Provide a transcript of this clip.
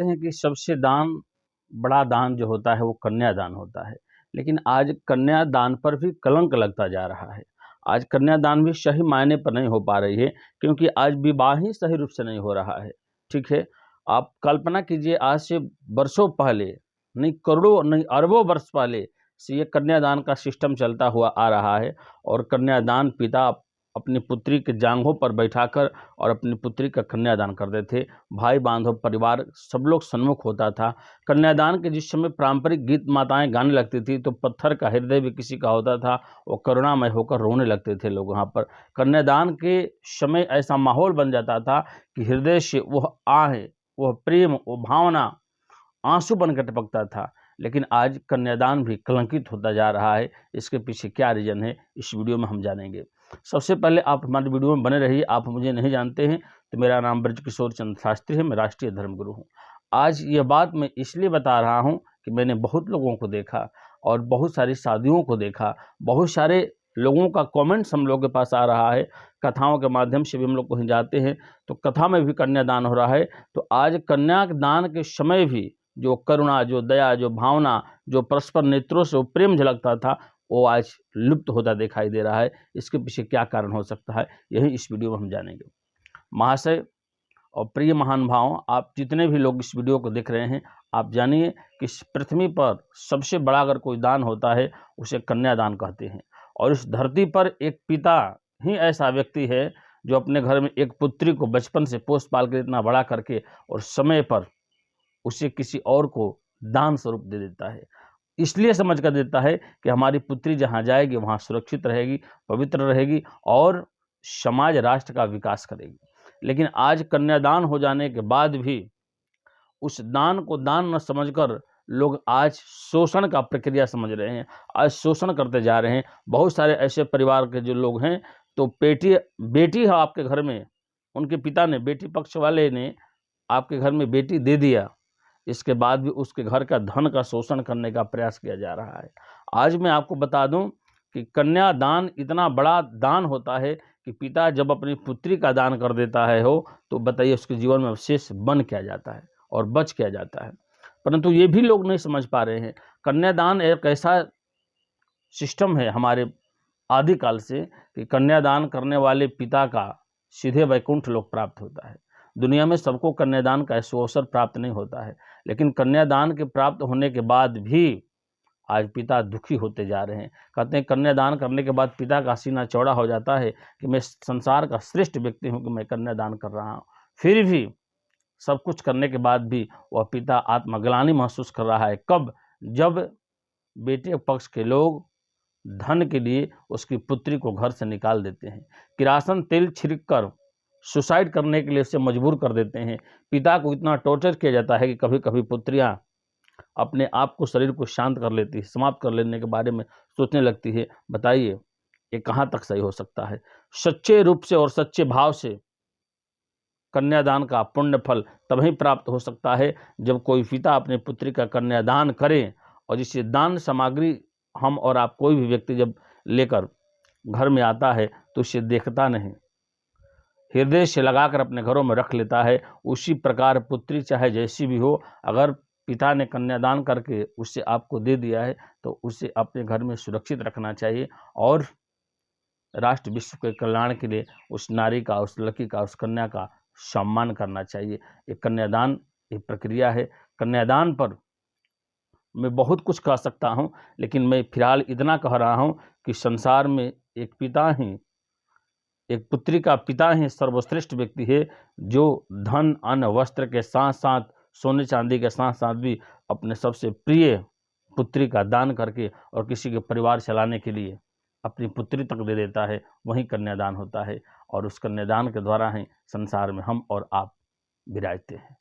कहते हैं कि सबसे बड़ा दान जो होता है वो कन्यादान होता है, लेकिन आज कन्यादान पर भी कलंक लगता जा रहा है। आज कन्यादान भी सही मायने पर नहीं हो पा रही है, क्योंकि आज विवाह ही सही रूप से नहीं हो रहा है। ठीक है, आप कल्पना कीजिए, आज से वर्षों पहले, नहीं करोड़ों नहीं अरबों वर्ष पहले से ये कन्यादान का सिस्टम चलता हुआ आ रहा है। और कन्यादान पिता अपनी पुत्री के जांघों पर बैठाकर और अपनी पुत्री का कन्यादान करते थे। भाई बांधव परिवार सब लोग सन्मुख होता था। कन्यादान के जिस समय पारंपरिक गीत माताएं गाने लगती थी तो पत्थर का हृदय भी किसी का होता था, वो करुणामय होकर रोने लगते थे लोग वहाँ पर। कन्यादान के समय ऐसा माहौल बन जाता था कि हृदय से वह आहे, वह प्रेम, वो भावना आंसू बनकर टपकता था। लेकिन आज कन्यादान भी कलंकित होता जा रहा है। इसके पीछे क्या रीजन है, इस वीडियो में हम जानेंगे। सबसे पहले आप हमारे वीडियो में बने रहिए। आप मुझे नहीं जानते हैं तो मेरा नाम ब्रजकिशोर चंद्र शास्त्री है, मैं राष्ट्रीय धर्मगुरु हूँ। आज ये बात मैं इसलिए बता रहा हूँ कि मैंने बहुत लोगों को देखा और बहुत सारी शादियों को देखा, बहुत सारे लोगों का कमेंट्स हम लोग के पास आ रहा है। कथाओं के माध्यम से भी हम लोग कहीं जाते हैं तो कथा में भी कन्यादान हो रहा है। तो आज कन्यादान के समय भी जो करुणा, जो दया, जो भावना, जो परस्पर नेत्रों से वो प्रेम झलकता था, वो आज लुप्त होता दिखाई दे रहा है। इसके पीछे क्या कारण हो सकता है, यही इस वीडियो में हम जानेंगे। महाशय और प्रिय महान भाव, आप जितने भी लोग इस वीडियो को देख रहे हैं, आप जानिए कि इस पृथ्वी पर सबसे बड़ा अगर कोई दान होता है उसे कन्यादान कहते हैं। और इस धरती पर एक पिता ही ऐसा व्यक्ति है जो अपने घर में एक पुत्री को बचपन से पोस पाल कर इतना बड़ा करके और समय पर उसे किसी और को दान स्वरूप दे देता है। इसलिए समझ कर देता है कि हमारी पुत्री जहाँ जाएगी वहाँ सुरक्षित रहेगी, पवित्र रहेगी और समाज राष्ट्र का विकास करेगी। लेकिन आज कन्यादान हो जाने के बाद भी उस दान को दान न समझकर लोग आज शोषण का प्रक्रिया समझ रहे हैं, आज शोषण करते जा रहे हैं। बहुत सारे ऐसे परिवार के जो लोग हैं, तो बेटी है आपके घर में, उनके पिता ने, बेटी पक्ष वाले ने आपके घर में बेटी दे दिया, इसके बाद भी उसके घर का धन का शोषण करने का प्रयास किया जा रहा है। आज मैं आपको बता दूं कि कन्यादान इतना बड़ा दान होता है कि पिता जब अपनी पुत्री का दान कर देता है तो बताइए उसके जीवन में अवशेष बन क्या जाता है और बच क्या जाता है। परंतु ये भी लोग नहीं समझ पा रहे हैं। कन्यादान एक ऐसा सिस्टम है हमारे आदिकाल से कि कन्यादान करने वाले पिता का सीधे वैकुंठ लोक प्राप्त होता है। दुनिया में सबको कन्यादान का ऐसा अवसर प्राप्त नहीं होता है, लेकिन कन्यादान के प्राप्त होने के बाद भी आज पिता दुखी होते जा रहे हैं। कहते हैं कन्यादान करने के बाद पिता का सीना चौड़ा हो जाता है कि मैं संसार का श्रेष्ठ व्यक्ति हूं कि मैं कन्यादान कर रहा हूं। फिर भी सब कुछ करने के बाद भी वह पिता आत्मग्लानि महसूस कर रहा है। कब? जब बेटे पक्ष के लोग धन के लिए उसकी पुत्री को घर से निकाल देते हैं, किरासन तेल छिड़क कर सुसाइड करने के लिए उसे मजबूर कर देते हैं। पिता को इतना टॉर्चर किया जाता है कि कभी कभी पुत्रियां अपने आप को, शरीर को शांत कर लेती है, समाप्त कर लेने के बारे में सोचने लगती है। बताइए ये कहाँ तक सही हो सकता है? सच्चे रूप से और सच्चे भाव से कन्यादान का पुण्य फल तभी प्राप्त हो सकता है जब कोई पिता अपनी पुत्री का कन्यादान करे, और जिससे दान सामग्री हम और आप कोई भी व्यक्ति जब लेकर घर में आता है तो उसे देखता नहीं, हृदय से लगाकर अपने घरों में रख लेता है। उसी प्रकार पुत्री चाहे जैसी भी हो, अगर पिता ने कन्यादान करके उससे आपको दे दिया है तो उसे अपने घर में सुरक्षित रखना चाहिए और राष्ट्र विश्व के कल्याण के लिए उस नारी का, उस लड़की का, उस कन्या का सम्मान करना चाहिए। एक कन्यादान एक प्रक्रिया है। कन्यादान पर मैं बहुत कुछ कह सकता हूँ, लेकिन मैं फिलहाल इतना कह रहा हूँ कि संसार में एक पिता ही, एक पुत्री का पिता ही सर्वश्रेष्ठ व्यक्ति है, जो धन, अन्न, वस्त्र के साथ साथ, सोने चांदी के साथ साथ भी अपने सबसे प्रिय पुत्री का दान करके और किसी के परिवार चलाने के लिए अपनी पुत्री तक दे देता है। वही कन्यादान होता है और उस कन्यादान के द्वारा ही संसार में हम और आप विराजते हैं।